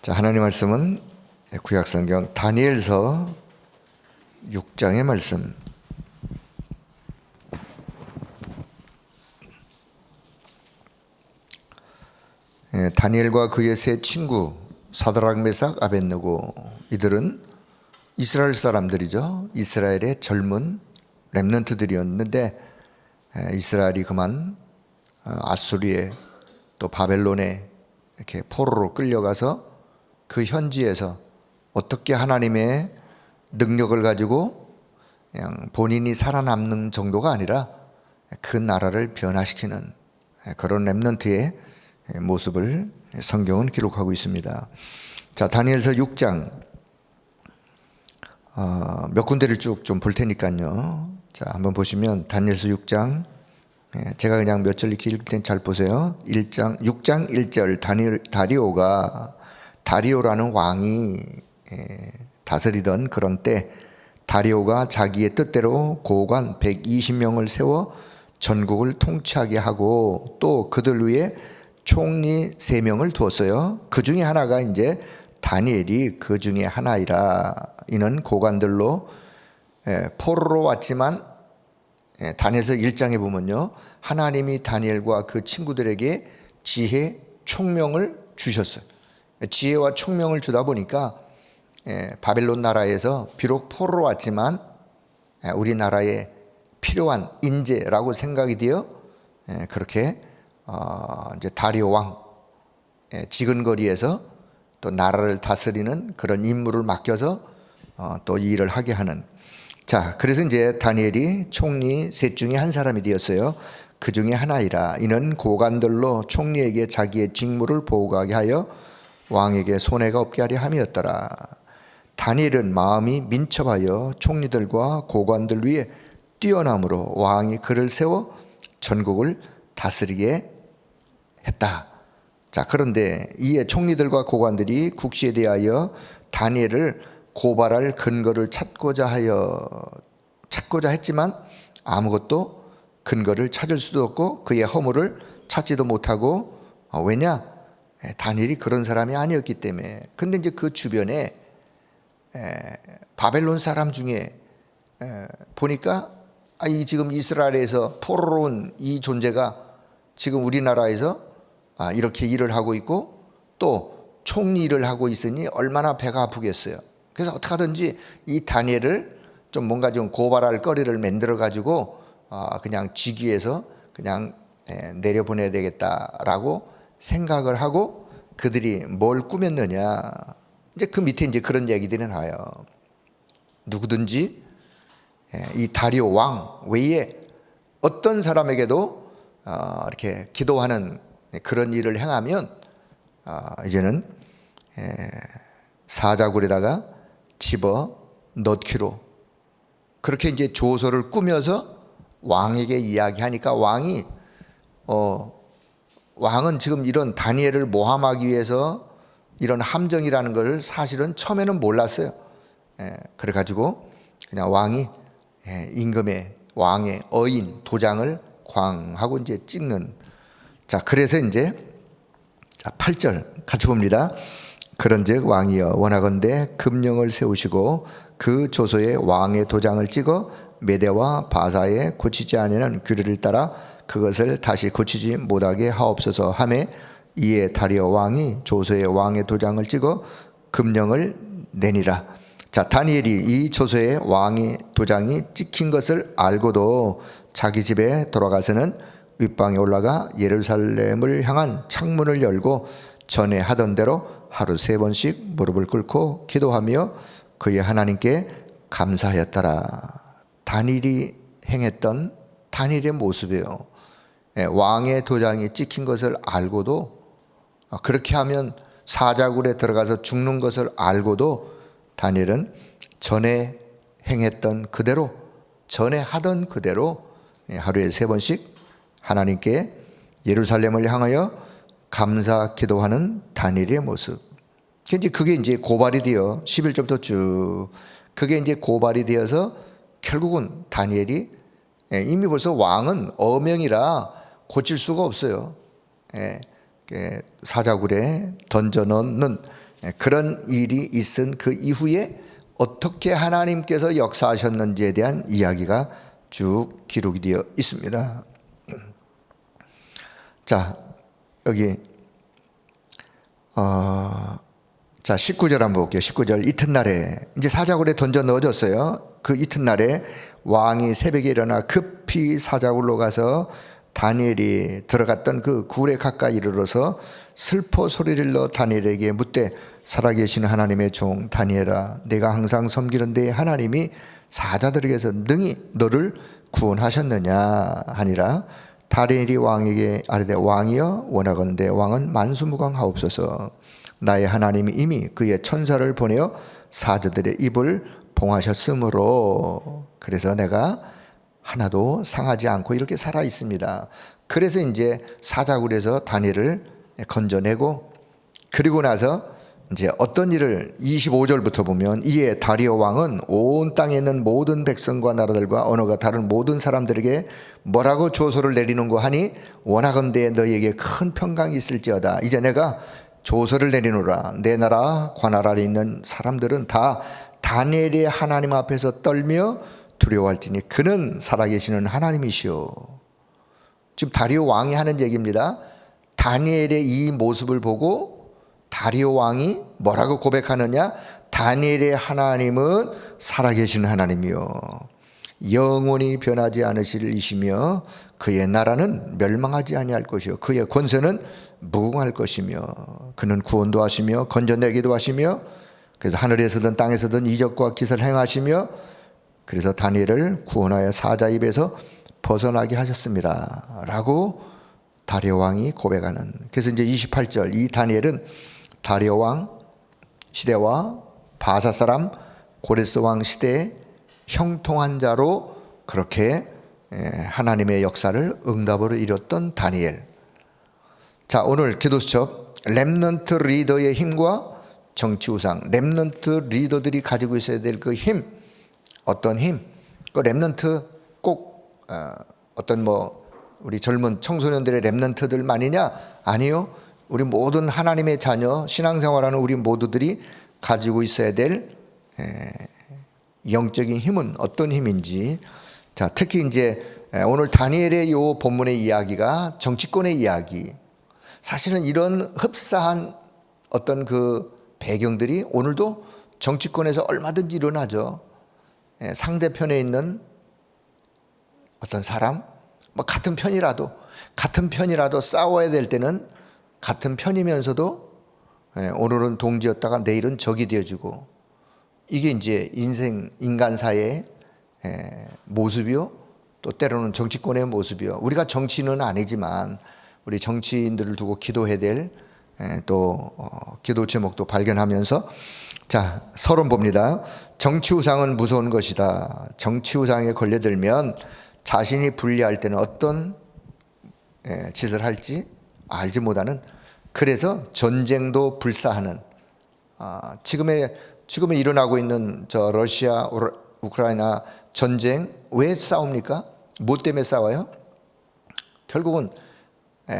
자, 하나님 말씀은 구약성경 다니엘서 6장의 말씀. 다니엘과 그의 세 친구 사드락 메삭 아벳느고, 이들은 이스라엘 사람들이죠. 이스라엘의 젊은 렘넌트들이었는데 이스라엘이 그만 아수리에 또 바벨론에 이렇게 포로로 끌려가서 그 현지에서 어떻게 하나님의 능력을 가지고 그냥 본인이 살아남는 정도가 아니라 그 나라를 변화시키는 그런 렘넌트의 모습을 성경은 기록하고 있습니다. 자, 다니엘서 6장 몇 군데를 쭉 좀 볼 테니까요. 자, 한번 보시면 다니엘서 6장, 제가 그냥 몇 절 읽을 땐 잘 보세요. 6장 1절. 다리오라는 왕이 다스리던 그런 때 다리오가 자기의 뜻대로 고관 120명을 세워 전국을 통치하게 하고 또 그들 위에 총리 3명을 두었어요. 그 중에 하나가 이제 다니엘이 그 중에 하나이라. 이는 고관들로 포로로 왔지만 다니엘서 1장에 보면요, 하나님이 다니엘과 그 친구들에게 지혜, 총명을 주셨어요. 지혜와 총명을 주다 보니까 바벨론 나라에서 비록 포로로 왔지만 우리나라에 필요한 인재라고 생각이 되어 그렇게 이제 다리오 왕 지근거리에서 또 나라를 다스리는 그런 임무를 맡겨서 또 일을 하게 하는. 자, 그래서 이제 다니엘이 총리 셋 중에 한 사람이 되었어요. 그 중에 하나이라. 이는 고관들로 총리에게 자기의 직무를 보고하게 하여 왕에게 손해가 없게 하려 함이었더라. 다니엘은 마음이 민첩하여 총리들과 고관들 위에 뛰어남으로 왕이 그를 세워 전국을 다스리게 했다. 자, 그런데 이에 총리들과 고관들이 국시에 대하여 다니엘을 고발할 근거를 찾고자 했지만 아무것도 근거를 찾을 수도 없고 그의 허물을 찾지도 못하고, 왜냐? 다니엘이 그런 사람이 아니었기 때문에. 근데 이제 그 주변에 바벨론 사람 중에 보니까 이 지금 이스라엘에서 포로로 온 이 존재가 지금 우리나라에서 이렇게 일을 하고 있고 또 총리 일을 하고 있으니 얼마나 배가 아프겠어요. 그래서 어떻게 하든지 이 다니엘을 좀 뭔가 좀 고발할 거리를 만들어 가지고 그냥 직위에서 그냥 내려보내야 되겠다라고 생각을 하고 그들이 뭘 꾸몄느냐. 이제 그 밑에 이제 그런 얘기들이 나와요. 누구든지 이 다리오 왕 외에 어떤 사람에게도 이렇게 기도하는 그런 일을 행하면 이제는 사자굴에다가 집어 넣기로, 그렇게 이제 조서를 꾸며서 왕에게 이야기하니까 왕은 지금 이런 다니엘을 모함하기 위해서 이런 함정이라는 걸 사실은 처음에는 몰랐어요. 그래가지고 그냥 왕이 임금의 왕의 어인 도장을 광 하고 이제 찍는. 자, 그래서 이제 8절 같이 봅니다. 그런즉 왕이여 원하건대 금령을 세우시고 그 조서에 왕의 도장을 찍어 메대와 바사에 고치지 아니하는 규례를 따라 그것을 다시 고치지 못하게 하옵소서 하매, 이에 다리오 왕이 조서에 왕의 도장을 찍어 금령을 내니라. 자, 다니엘이 이 조서에 왕의 도장이 찍힌 것을 알고도 자기 집에 돌아가서는 윗방에 올라가 예루살렘을 향한 창문을 열고 전에 하던 대로 하루 3번씩 무릎을 꿇고 기도하며 그의 하나님께 감사하였더라. 다니엘이 행했던 다니엘의 모습이에요. 왕의 도장이 찍힌 것을 알고도, 그렇게 하면 사자굴에 들어가서 죽는 것을 알고도 다니엘은 전에 행했던 그대로, 전에 하던 그대로 하루에 3번씩 하나님께 예루살렘을 향하여 감사 기도하는 다니엘의 모습. 그게 이제 고발이 되어 11절부터 쭉 그게 이제 고발이 되어서 결국은 다니엘이 이미 벌써 왕은 어명이라 고칠 수가 없어요. 사자굴에 던져 넣는 그런 일이 있은 그 이후에 어떻게 하나님께서 역사하셨는지에 대한 이야기가 쭉 기록이 되어 있습니다. 자, 여기 자 19절 한번 볼게요. 19절 이튿날에 이제 사자굴에 던져 넣어졌어요. 그 이튿날에 왕이 새벽에 일어나 급히 사자굴로 가서 다니엘이 들어갔던 그 굴에 가까이 이르러서 슬퍼 소리를 넣어 다니엘에게 묻되 살아계신 하나님의 종 다니엘아, 내가 항상 섬기는 데 하나님이 사자들에게서 능히 너를 구원하셨느냐 하니라. 다니엘이 왕에게 아뢰되 왕이여 원하건대 왕은 만수무강하옵소서. 나의 하나님이 이미 그의 천사를 보내어 사자들의 입을 봉하셨으므로 그래서 내가 하나도 상하지 않고 이렇게 살아 있습니다. 그래서 이제 사자굴에서 다니엘을 건져내고, 그리고 나서 이제 어떤 일을 25절부터 보면 이에 다리오 왕은 온 땅에 있는 모든 백성과 나라들과 언어가 다른 모든 사람들에게 뭐라고 조소를 내리는고 하니 원하건대 너희에게 큰 평강이 있을지어다. 이제 내가 조서를 내리노라. 내 나라 관할 아래 있는 사람들은 다 다니엘의 하나님 앞에서 떨며 두려워할지니 그는 살아계시는 하나님이시오. 지금 다리오 왕이 하는 얘기입니다. 다니엘의 이 모습을 보고 다리오 왕이 뭐라고 고백하느냐? 다니엘의 하나님은 살아계신 하나님이요 영원히 변하지 않으실 이시며 그의 나라는 멸망하지 아니할 것이요 그의 권세는 무궁할 것이며 그는 구원도 하시며 건져내기도 하시며 그래서 하늘에서든 땅에서든 이적과 기사를 행하시며 그래서 다니엘을 구원하여 사자 입에서 벗어나게 하셨습니다 라고 다리오 왕이 고백하는. 그래서 이제 28절 이 다니엘은 다리오 왕 시대와 바사 사람 고레스 왕 시대에 형통한 자로 그렇게 하나님의 역사를 응답으로 이뤘던 다니엘. 자, 오늘 기도수첩 렘넌트 리더의 힘과 정치우상. 렘넌트 리더들이 가지고 있어야 될 그 힘. 어떤 힘? 그 렘넌트 꼭 어떤 우리 젊은 청소년들의 렘넌트들만이냐? 아니요. 우리 모든 하나님의 자녀 신앙생활하는 우리 모두들이 가지고 있어야 될 영적인 힘은 어떤 힘인지. 자, 특히 이제 오늘 다니엘의 요 본문의 이야기가 정치권의 이야기. 사실은 이런 흡사한 어떤 그 배경들이 오늘도 정치권에서 얼마든지 일어나죠. 상대편에 있는 어떤 사람, 같은 편이라도 싸워야 될 때는 같은 편이면서도 오늘은 동지였다가 내일은 적이 되어주고, 이게 이제 인간사의 모습이요. 또 때로는 정치권의 모습이요. 우리가 정치인은 아니지만 우리 정치인들을 두고 기도해야 될 또 기도 제목도 발견하면서, 자, 서론 봅니다. 정치우상은 무서운 것이다. 정치우상에 걸려들면 자신이 불리할 때는 어떤 짓을 할지 알지 못하는, 그래서 전쟁도 불사하는, 지금에 일어나고 있는 저 러시아 우크라이나 전쟁 왜 싸웁니까? 뭐 때문에 싸워요? 결국은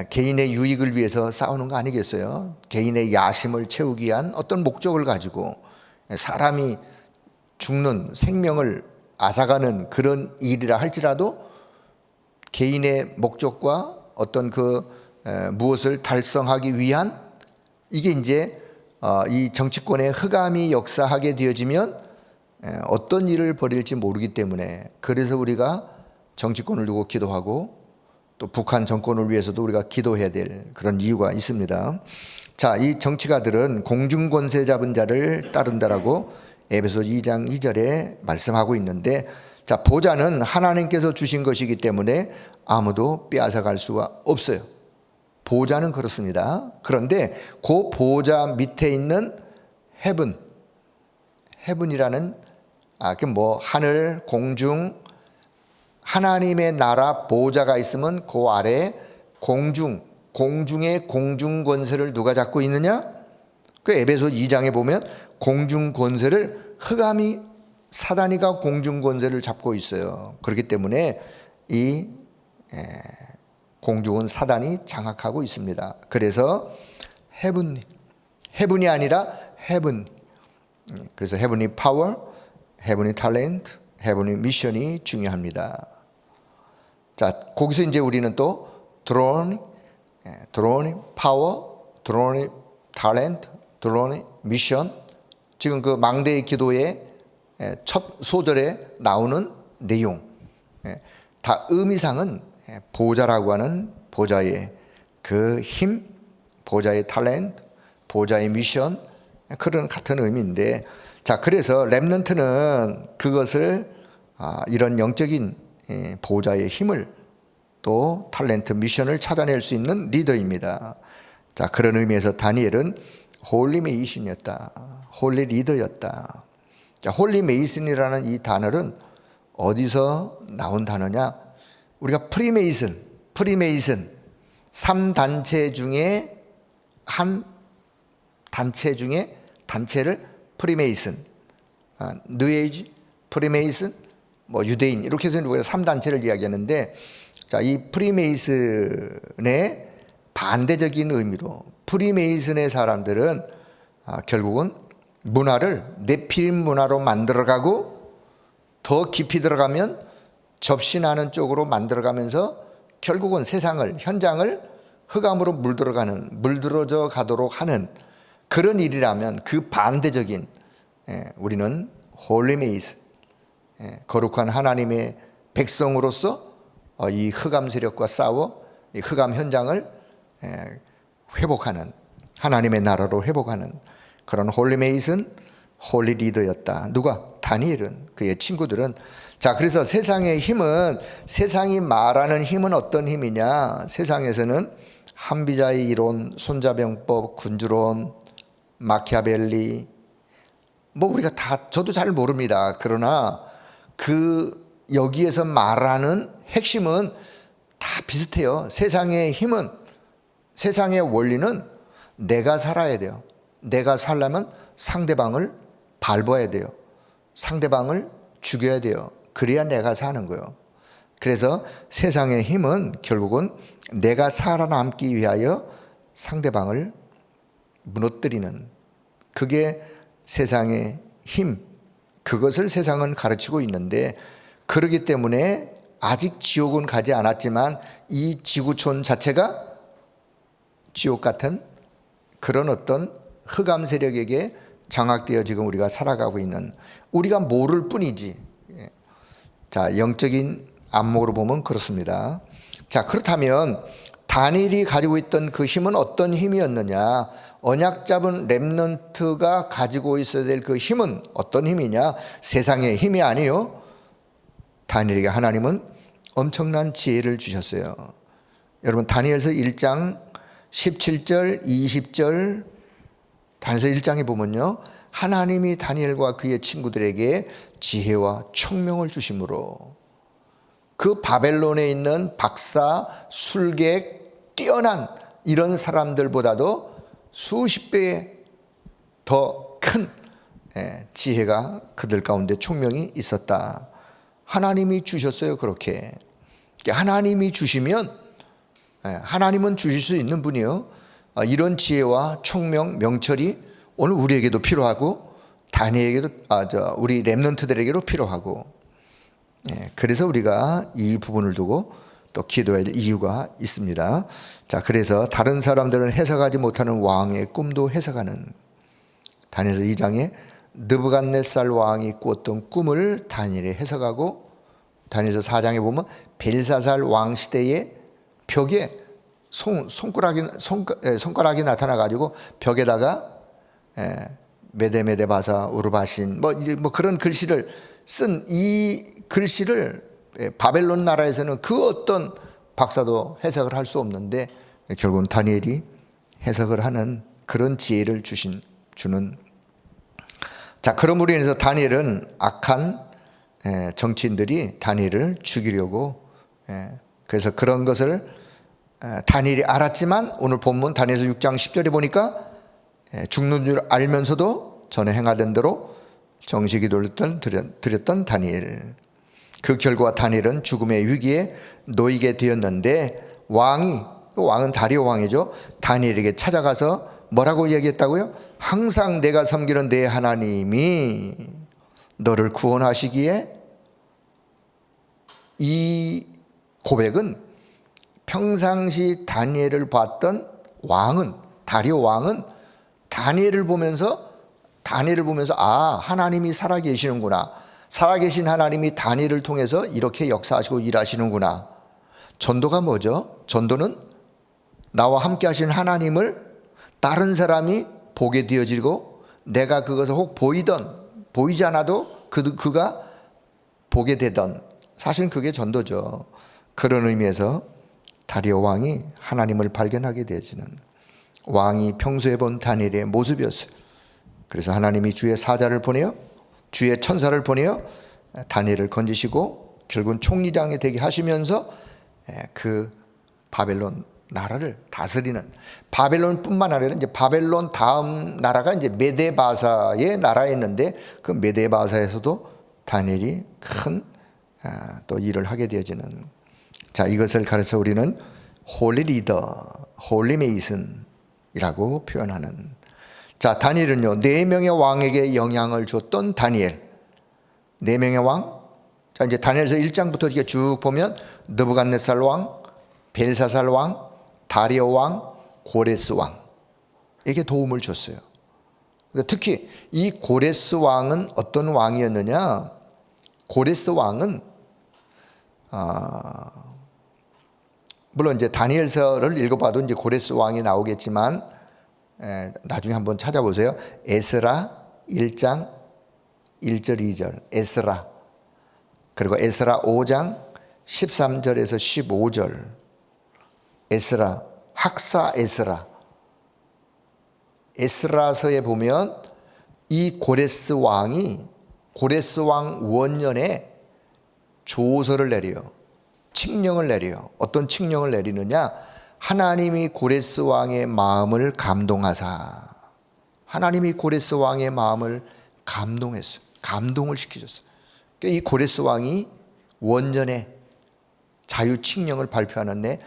개인의 유익을 위해서 싸우는 거 아니겠어요? 개인의 야심을 채우기 위한 어떤 목적을 가지고 사람이 죽는, 생명을 앗아가는 그런 일이라 할지라도 개인의 목적과 어떤 무엇을 달성하기 위한, 이게 이제 이 정치권의 흑암이 역사하게 되어지면 어떤 일을 벌일지 모르기 때문에, 그래서 우리가 정치권을 두고 기도하고 또 북한 정권을 위해서도 우리가 기도해야 될 그런 이유가 있습니다. 자, 이 정치가들은 공중권세 잡은 자를 따른다라고 에베소 2장 2절에 말씀하고 있는데, 자, 보좌는 하나님께서 주신 것이기 때문에 아무도 빼앗아갈 수가 없어요. 보좌는 그렇습니다. 그런데 그 보좌 밑에 있는 헤븐이라는 하늘, 공중, 하나님의 나라 보좌가 있으면 그 아래에 공중의 공중 권세를 누가 잡고 있느냐? 그 에베소 2장에 보면 공중 권세를 흑암이, 사단이가 공중 권세를 잡고 있어요. 그렇기 때문에 이 공중은 사단이 장악하고 있습니다. 그래서 헤븐이 아니라 heaven. 그래서 heavenly power, heavenly talent, heavenly mission이 중요합니다. 자, 거기서 이제 우리는 또 throne, power, throne, talent, throne, mission. 지금 그 망대의 기도의 첫 소절에 나오는 내용, 다 의미상은 보좌라고 하는 보좌의 그 힘, 보좌의 탤런트, 보좌의 미션, 그런 같은 의미인데, 자, 그래서 렘넌트는 그것을 이런 영적인 보좌의 힘을 또 탤런트, 미션을 찾아낼 수 있는 리더입니다. 자, 그런 의미에서 다니엘은 홀리 메이슨이었다, 홀리 리더였다. 자, 홀리 메이슨이라는 이 단어는 어디서 나온 단어냐? 우리가 프리메이슨 3단체 중에 한 단체 중에 단체를 프리메이슨, 뉴에이지, 프리메이슨, 뭐 유대인, 이렇게 해서 우리가 3단체를 이야기하는데, 자, 이 프리메이슨의 반대적인 의미로 프리메이슨의 사람들은 결국은 문화를 네피림 문화로 만들어가고 더 깊이 들어가면 접신하는 쪽으로 만들어가면서 결국은 세상을, 현장을 흑암으로 물들어져 가도록 하는 그런 일이라면, 그 반대적인 우리는 홀리메이스, 거룩한 하나님의 백성으로서 이 흑암 세력과 싸워 이 흑암 현장을 회복하는, 하나님의 나라로 회복하는 그런 홀리메이슨, 홀리 리더였다. 누가? 다니엘은, 그의 친구들은. 자, 그래서 세상의 힘은, 세상이 말하는 힘은 어떤 힘이냐? 세상에서는 한비자의 이론, 손자병법, 군주론, 마키아벨리, 뭐 우리가 다, 저도 잘 모릅니다. 그러나 여기에서 말하는 핵심은 다 비슷해요. 세상의 힘은, 세상의 원리는 내가 살아야 돼요. 내가 살려면 상대방을 밟아야 돼요. 상대방을 죽여야 돼요. 그래야 내가 사는 거예요. 그래서 세상의 힘은 결국은 내가 살아남기 위하여 상대방을 무너뜨리는, 그게 세상의 힘, 그것을 세상은 가르치고 있는데, 그러기 때문에 아직 지옥은 가지 않았지만 이 지구촌 자체가 지옥 같은 그런 어떤 흑암 세력에게 장악되어 지금 우리가 살아가고 있는, 우리가 모를 뿐이지. 자, 영적인 안목으로 보면 그렇습니다. 자, 그렇다면 다니엘이 가지고 있던 그 힘은 어떤 힘이었느냐? 언약 잡은 렘넌트가 가지고 있어야 될 그 힘은 어떤 힘이냐? 세상의 힘이 아니요, 다니엘에게 하나님은 엄청난 지혜를 주셨어요. 여러분, 다니엘서 1장 17절 20절, 다니엘서 1장에 보면요, 하나님이 다니엘과 그의 친구들에게 지혜와 총명을 주심으로 그 바벨론에 있는 박사, 술객, 뛰어난 이런 사람들보다도 수십 배의 더 큰 지혜가 그들 가운데 총명이 있었다. 하나님이 주셨어요. 그렇게 하나님이 주시면, 하나님은 주실 수 있는 분이요, 이런 지혜와 총명, 명철이 오늘 우리에게도 필요하고 다니엘에게도, 우리 렘넌트들에게도 필요하고, 그래서 우리가 이 부분을 두고 또 기도해야 할 이유가 있습니다. 자, 그래서 다른 사람들은 해석하지 못하는 왕의 꿈도 해석하는, 다니엘서 2장에 느부갓네살 왕이 꾸었던 꿈을 다니엘이 해석하고, 다니엘서 4장에 보면 벨사살 왕 시대의 벽에 손가락이 나타나가지고 벽에다가 메데메데 바사 우르바신 뭐 그런 글씨를 쓴, 이 글씨를 바벨론 나라에서는 그 어떤 박사도 해석을 할 수 없는데 결국은 다니엘이 해석을 하는 그런 지혜를 주는. 자, 그러므로 인해서 다니엘은 악한 정치인들이 다니엘을 죽이려고, 그래서 그런 것을 다니엘이 알았지만, 오늘 본문 다니엘서 6장 10절에 보니까 죽는 줄 알면서도 전에 행하던 대로 정식기도를 드렸던 다니엘. 그 결과 다니엘은 죽음의 위기에 놓이게 되었는데, 왕은 다리오 왕이죠, 다니엘에게 찾아가서 뭐라고 얘기했다고요? 항상 내가 섬기는 내 하나님이 너를 구원하시기에, 이 고백은 평상시 다니엘을 봤던 왕은, 다리오 왕은 다니엘을 보면서 하나님이 살아계시는구나, 살아계신 하나님이 다니엘을 통해서 이렇게 역사하시고 일하시는구나. 전도가 뭐죠? 전도는 나와 함께 하신 하나님을 다른 사람이 보게 되어지고, 내가 그것을 혹 보이지 않아도 그가 보게 되던, 사실은 그게 전도죠. 그런 의미에서 다리오 왕이 하나님을 발견하게 되어지는, 왕이 평소에 본 다니엘의 모습이었어요. 그래서 하나님이 주의 사자를 보내어, 주의 천사를 보내어 다니엘을 건지시고 결국은 총리장이 되게 하시면서 그 바벨론 나라를 다스리는, 바벨론뿐만 아니라 이제 바벨론 다음 나라가 이제 메데바사의 나라였는데, 그 메데바사에서도 다니엘이 큰 또 일을 하게 되어지는, 자, 이것을 가르쳐 우리는 홀리 리더, 홀리 메이슨이라고 표현하는. 자, 다니엘은요, 4명의 왕에게 영향을 줬던 다니엘. 4명의 왕. 자, 이제 다니엘서 1장부터 이렇게 쭉 보면 느부갓네살 왕, 벨사살 왕, 다리오 왕, 고레스 왕에게 도움을 줬어요. 특히 이 고레스 왕은 어떤 왕이었느냐? 고레스 왕은 물론 이제 다니엘서를 읽어봐도 이제 고레스 왕이 나오겠지만, 나중에 한번 찾아보세요. 에스라 1장 1절 2절 에스라, 그리고 에스라 5장 13절에서 15절 에스라, 학사 에스라. 에스라서에 보면 이 고레스 왕이 고레스 왕 원년에 조서를 내려요. 칙령을 내려요. 어떤 칙령을 내리느냐? 하나님이 고레스 왕의 마음을 감동하사, 하나님이 고레스 왕의 마음을 감동했어요. 감동을 시키셨어요. 이 고레스 왕이 원년에 자유칙령을 발표하는데,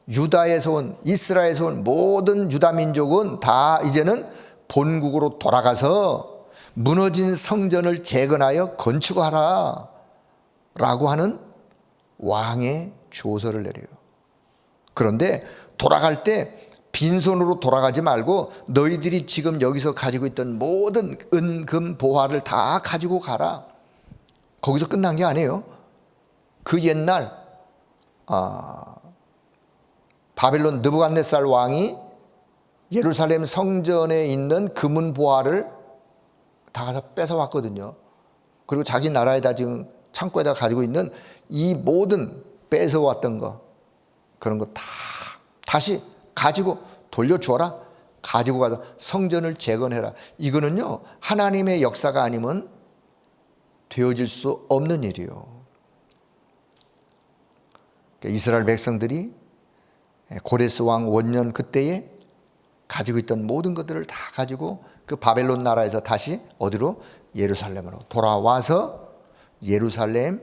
유다에서 온, 이스라엘에서 온 모든 유다 민족은 다 이제는 본국으로 돌아가서 무너진 성전을 재건하여 건축하라 라고 하는 왕의 조서를 내려요. 그런데 돌아갈 때 빈손으로 돌아가지 말고 너희들이 지금 여기서 가지고 있던 모든 은금 보화를 다 가지고 가라. 거기서 끝난 게 아니에요. 그 옛날 바벨론 느부갓네살 왕이 예루살렘 성전에 있는 금은 보화를 다 가서 뺏어왔거든요. 그리고 자기 나라에다 지금 창고에다 가지고 있는 이 모든 뺏어왔던 거, 그런 거 다 다시 가지고 돌려주어라. 가지고 가서 성전을 재건해라. 이거는요, 하나님의 역사가 아니면 되어질 수 없는 일이요. 이스라엘 백성들이 고레스 왕 원년 그때에 가지고 있던 모든 것들을 다 가지고 그 바벨론 나라에서 다시 어디로? 예루살렘으로 돌아와서 예루살렘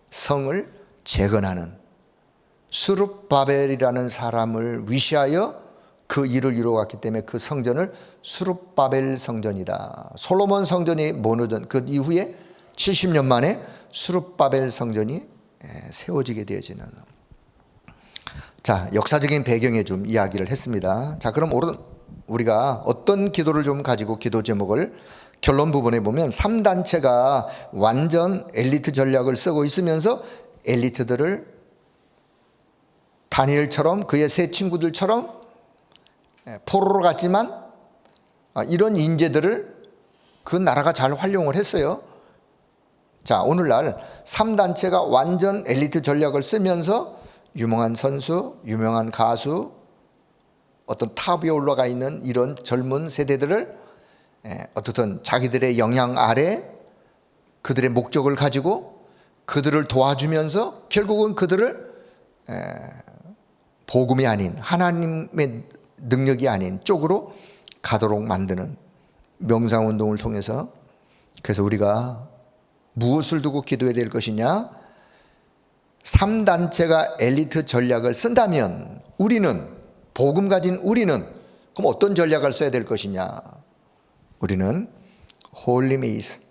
성을 재건하는, 수룹바벨이라는 사람을 위시하여 그 일을 이루어갔기 때문에 그 성전을 수룹바벨 성전이다. 솔로몬 성전이 무너진 그 이후에 70년 만에 수룹바벨 성전이 세워지게 되어지는. 자, 역사적인 배경에 좀 이야기를 했습니다. 자, 그럼 우리가 어떤 기도를 좀 가지고 기도 제목을 결론 부분에 보면 3단체가 완전 엘리트 전략을 쓰고 있으면서 엘리트들을 다니엘처럼 그의 세 친구들처럼 포로로 갔지만 이런 인재들을 그 나라가 잘 활용을 했어요. 자, 오늘날 3단체가 완전 엘리트 전략을 쓰면서 유명한 선수, 유명한 가수, 어떤 탑 위에 올라가 있는 이런 젊은 세대들을 어떻든 자기들의 영향 아래 그들의 목적을 가지고 그들을 도와주면서 결국은 그들을 복음이 아닌, 하나님의 능력이 아닌 쪽으로 가도록 만드는 명상운동을 통해서. 그래서 우리가 무엇을 두고 기도해야 될 것이냐? 3단체가 엘리트 전략을 쓴다면 우리는, 복음 가진 우리는 그럼 어떤 전략을 써야 될 것이냐? 우리는 홀리 메이스,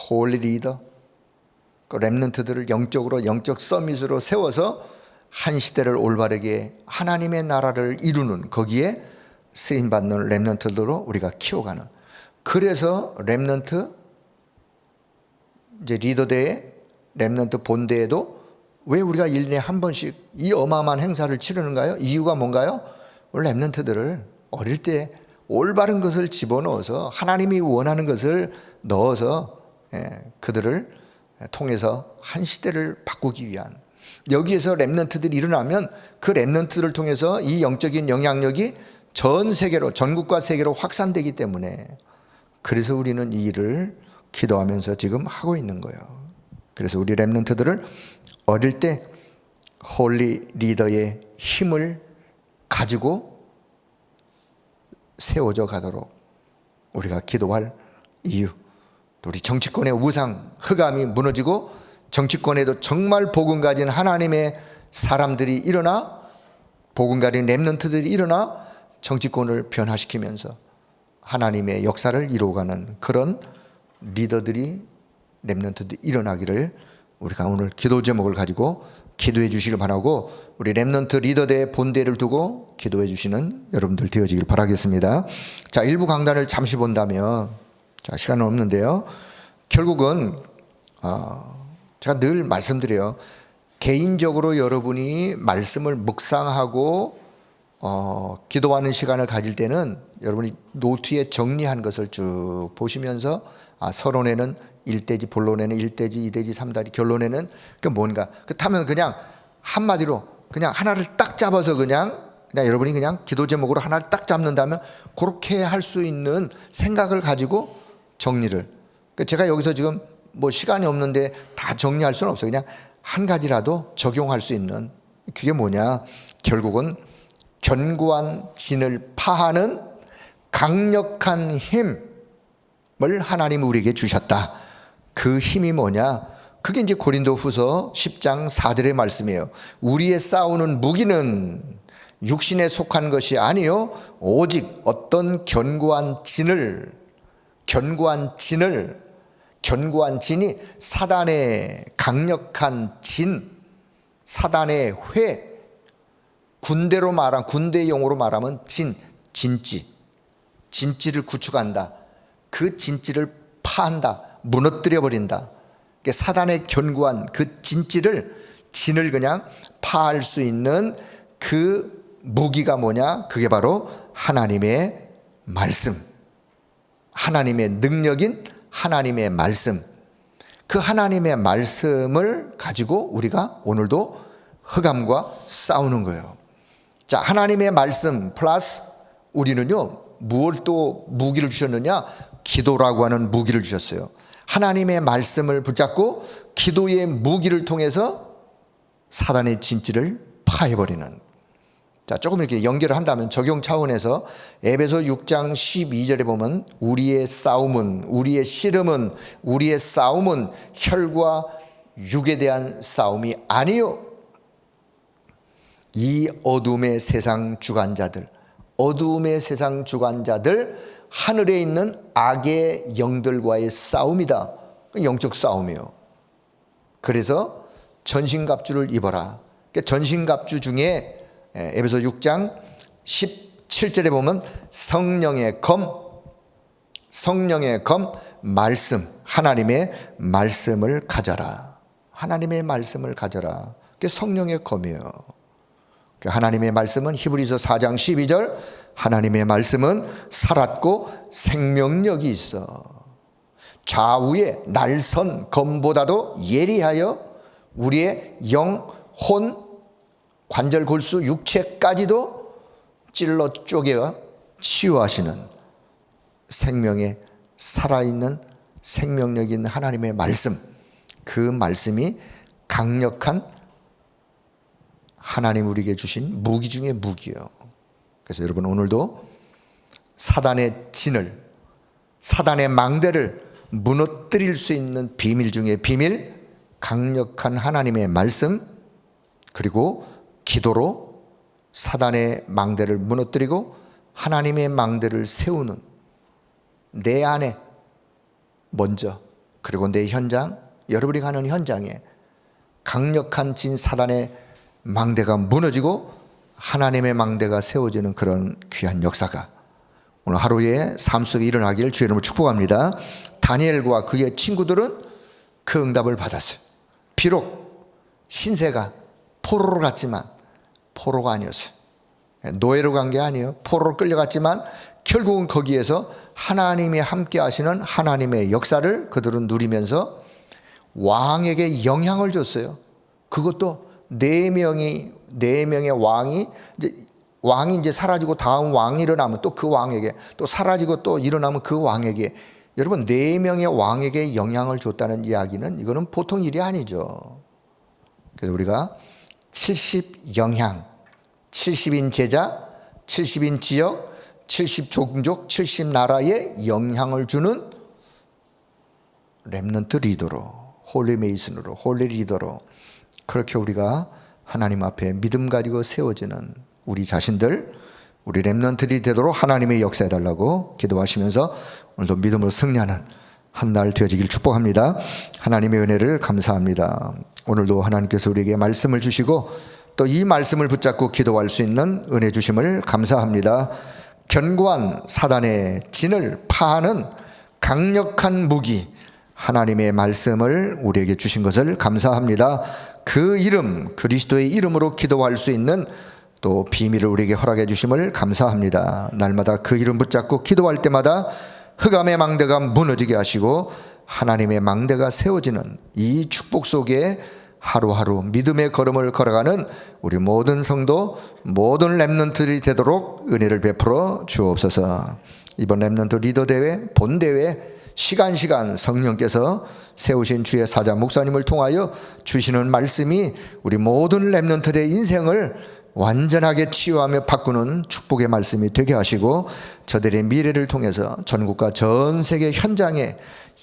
홀리 리더, 그 렘넌트들을 영적으로 영적 서밋으로 세워서 한 시대를 올바르게 하나님의 나라를 이루는, 거기에 쓰임받는 렘넌트들로 우리가 키워가는. 그래서 렘넌트 이제 리더대회, 렘넌트 본대에도 왜 우리가 1년에 한 번씩 이 어마어마한 행사를 치르는가요? 이유가 뭔가요? 렘넌트들을 어릴 때 올바른 것을 집어넣어서 하나님이 원하는 것을 넣어서 그들을 통해서 한 시대를 바꾸기 위한, 여기에서 렘넌트들이 일어나면 그 렘넌트를 통해서 이 영적인 영향력이 전 세계로, 전국과 세계로 확산되기 때문에, 그래서 우리는 이 일을 기도하면서 지금 하고 있는 거예요. 그래서 우리 렘넌트들을 어릴 때 홀리 리더의 힘을 가지고 세워져 가도록 우리가 기도할 이유, 또 우리 정치권의 우상, 흑암이 무너지고 정치권에도 정말 복음 가진 하나님의 사람들이 일어나, 복음 가진 렘넌트들이 일어나 정치권을 변화시키면서 하나님의 역사를 이루어가는 그런 리더들이, 렘넌트들이 일어나기를 우리가 오늘 기도 제목을 가지고 기도해 주시길 바라고, 우리 렘넌트 리더대 본대를 두고 기도해 주시는 여러분들 되어지길 바라겠습니다. 자, 일부 강단을 잠시 본다면, 자, 시간은 없는데요, 결국은 제가 늘 말씀드려요. 개인적으로 여러분이 말씀을 묵상하고 기도하는 시간을 가질 때는 여러분이 노트에 정리한 것을 쭉 보시면서, 서론에는 1대지, 본론에는 1대지, 2대지, 3대지, 결론에는 그 뭔가, 그렇다면 그냥 한마디로 그냥 하나를 딱 잡아서 그냥 여러분이 그냥 기도 제목으로 하나를 딱 잡는다면 그렇게 할 수 있는 생각을 가지고 정리를, 제가 여기서 지금 뭐 시간이 없는데 다 정리할 수는 없어요. 그냥 한 가지라도 적용할 수 있는, 그게 뭐냐, 결국은 견고한 진을 파하는 강력한 힘을 하나님이 우리에게 주셨다. 그 힘이 뭐냐, 그게 이제 고린도후서 10장 4절의 말씀이에요. 우리의 싸우는 무기는 육신에 속한 것이 아니요 오직 어떤 견고한 진이 사단의 강력한 진, 사단의 회, 군대 용어로 말하면 진지를 구축한다. 그 진지를 파한다, 무너뜨려 버린다. 사단의 견고한 그 진을 그냥 파할 수 있는 그 무기가 뭐냐, 그게 바로 하나님의 말씀, 하나님의 능력인 하나님의 말씀. 그 하나님의 말씀을 가지고 우리가 오늘도 흑암과 싸우는 거예요. 자, 하나님의 말씀 플러스 우리는요, 무엇 또 무기를 주셨느냐, 기도라고 하는 무기를 주셨어요. 하나님의 말씀을 붙잡고 기도의 무기를 통해서 사단의 진지를 파해버리는. 자, 조금 이렇게 연결을 한다면 적용 차원에서 에베소 6장 12절에 보면 우리의 싸움은, 우리의 씨름은, 우리의 싸움은 혈과 육에 대한 싸움이 아니요 이 어둠의 세상 주관자들, 하늘에 있는 악의 영들과의 싸움이다. 영적 싸움이에요. 그래서 전신갑주를 입어라. 전신갑주 중에 에베소 6장 17절에 보면 성령의 검, 말씀, 하나님의 말씀을 가져라. 하나님의 말씀을 가져라. 그게 성령의 검이에요. 하나님의 말씀은 히브리서 4장 12절, 하나님의 말씀은 살았고 생명력이 있어 좌우의 날선 검보다도 예리하여 우리의 영, 혼, 관절, 골수, 육체까지도 찔러 쪼개어 치유하시는 생명의 살아있는 생명력 있는 하나님의 말씀, 그 말씀이 강력한 하나님 우리에게 주신 무기 중에 무기예요. 그래서 여러분 오늘도 사단의 진을, 사단의 망대를 무너뜨릴 수 있는 비밀 중에 비밀, 강력한 하나님의 말씀, 그리고 기도로 사단의 망대를 무너뜨리고 하나님의 망대를 세우는, 내 안에 먼저, 그리고 내 현장, 여러분이 가는 현장에 강력한 진 사단의 망대가 무너지고 하나님의 망대가 세워지는 그런 귀한 역사가 오늘 하루의 삶 속에 일어나기를 주의 이름으로 축복합니다. 다니엘과 그의 친구들은 그 응답을 받았어요. 비록 신세가 포로로 갔지만 포로가 아니었어요. 노예로 간 게 아니에요. 포로로 끌려갔지만 결국은 거기에서 하나님이 함께 하시는 하나님의 역사를 그들은 누리면서 왕에게 영향을 줬어요. 그것도 네 명의 왕이 이제 사라지고 다음 왕이 일어나면 또 그 왕에게, 또 사라지고 또 일어나면 그 왕에게, 여러분 4명의 왕에게 영향을 줬다는 이야기는 이거는 보통 일이 아니죠. 그래서 우리가 70영향, 70인 제자, 70인 지역, 70종족, 70나라에 영향을 주는 렘넌트 리더로, 홀리 메이슨으로, 홀리 리더로 그렇게 우리가 하나님 앞에 믿음 가지고 세워지는 우리 자신들, 우리 렘넌트들이 되도록 하나님의 역사해 달라고 기도하시면서 오늘도 믿음으로 승리하는 한 날 되어지길 축복합니다. 하나님의 은혜를 감사합니다. 오늘도 하나님께서 우리에게 말씀을 주시고 또 이 말씀을 붙잡고 기도할 수 있는 은혜 주심을 감사합니다. 견고한 사단의 진을 파하는 강력한 무기, 하나님의 말씀을 우리에게 주신 것을 감사합니다. 그 이름, 그리스도의 이름으로 기도할 수 있는 또 비밀을 우리에게 허락해 주심을 감사합니다. 날마다 그 이름 붙잡고 기도할 때마다 흑암의 망대가 무너지게 하시고 하나님의 망대가 세워지는 이 축복 속에 하루하루 믿음의 걸음을 걸어가는 우리 모든 성도, 모든 렘넌트들이 되도록 은혜를 베풀어 주옵소서. 이번 렘넌트 리더 대회, 본대회 시간 성령께서 세우신 주의 사자 목사님을 통하여 주시는 말씀이 우리 모든 렘넌트들의 인생을 완전하게 치유하며 바꾸는 축복의 말씀이 되게 하시고 저들의 미래를 통해서 전국과 전 세계 현장에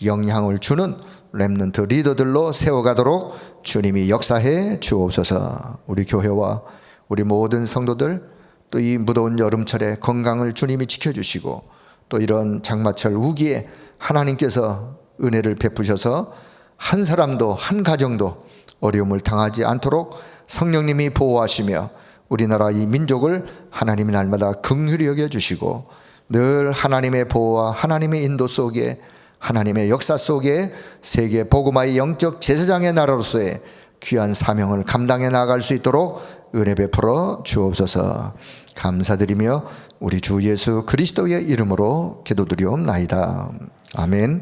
영향을 주는 렘넌트 리더들로 세워가도록 주님이 역사해 주옵소서. 우리 교회와 우리 모든 성도들, 또 이 무더운 여름철에 건강을 주님이 지켜주시고 또 이런 장마철 우기에 하나님께서 은혜를 베푸셔서 한 사람도 한 가정도 어려움을 당하지 않도록 성령님이 보호하시며 우리나라 이 민족을 하나님이 날마다 긍휼히 여겨주시고 늘 하나님의 보호와 하나님의 인도 속에, 하나님의 역사 속에 세계 복음화의 영적 제사장의 나라로서의 귀한 사명을 감당해 나갈 수 있도록 은혜 베풀어 주옵소서. 감사드리며 우리 주 예수 그리스도의 이름으로 기도드리옵나이다. 아멘.